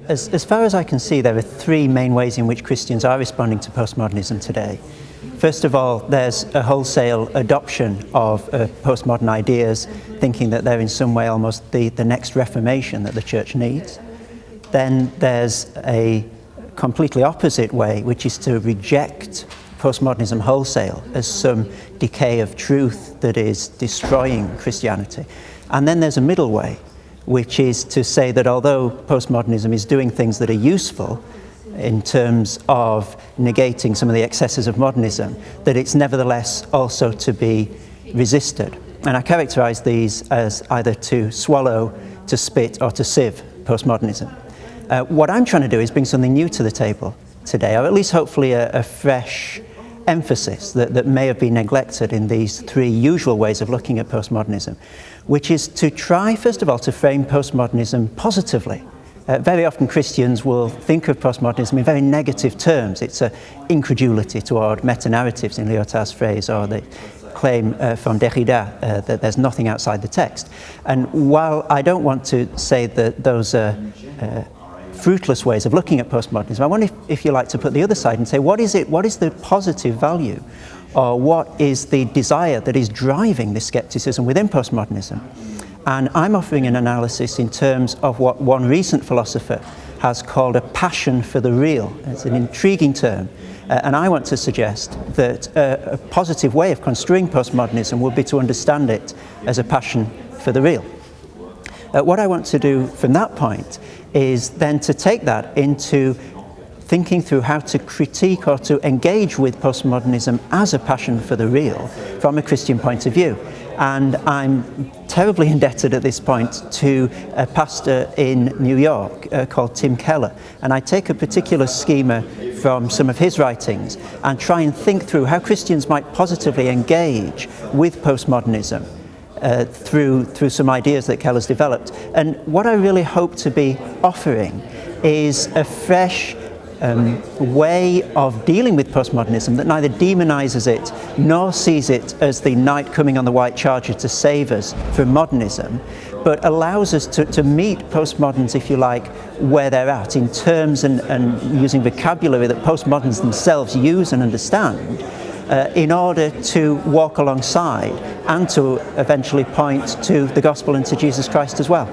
As far as I can see, there are three main ways in which Christians are responding to postmodernism today. First of all, there's a wholesale adoption of postmodern ideas, thinking that they're in some way almost the next reformation that the church needs. Then there's a completely opposite way, which is to reject postmodernism wholesale as some decay of truth that is destroying Christianity. And then there's a middle way, which is to say that although postmodernism is doing things that are useful in terms of negating some of the excesses of modernism, that it's nevertheless also to be resisted. And I characterize these as either to swallow, to spit, or to sieve postmodernism. What I'm trying to do is bring something new to the table today, or at least hopefully a fresh emphasis that may have been neglected in these three usual ways of looking at postmodernism, which is to try, first of all, to frame postmodernism positively. Very often Christians will think of postmodernism in very negative terms. It's an incredulity toward meta-narratives, in Lyotard's phrase, or the claim from Derrida that there's nothing outside the text. And while I don't want to say that those are fruitless ways of looking at postmodernism, I wonder if you like to put the other side and say, what is the positive value, or what is the desire that is driving this skepticism within postmodernism? And I'm offering an analysis in terms of what one recent philosopher has called a passion for the real. It's an intriguing term, and I want to suggest that a positive way of construing postmodernism would be to understand it as a passion for the real. What I want to do from that point is then to take that into thinking through how to critique or to engage with postmodernism as a passion for the real from a Christian point of view. And I'm terribly indebted at this point to a pastor in New York called Tim Keller. And I take a particular schema from some of his writings and try and think through how Christians might positively engage with postmodernism through some ideas that Keller's developed. And what I really hope to be offering is a fresh way of dealing with postmodernism that neither demonizes it nor sees it as the knight coming on the white charger to save us from modernism, but allows us to meet postmoderns, if you like, where they're at, in terms and using vocabulary that postmoderns themselves use and understand, in order to walk alongside and to eventually point to the gospel and to Jesus Christ as well.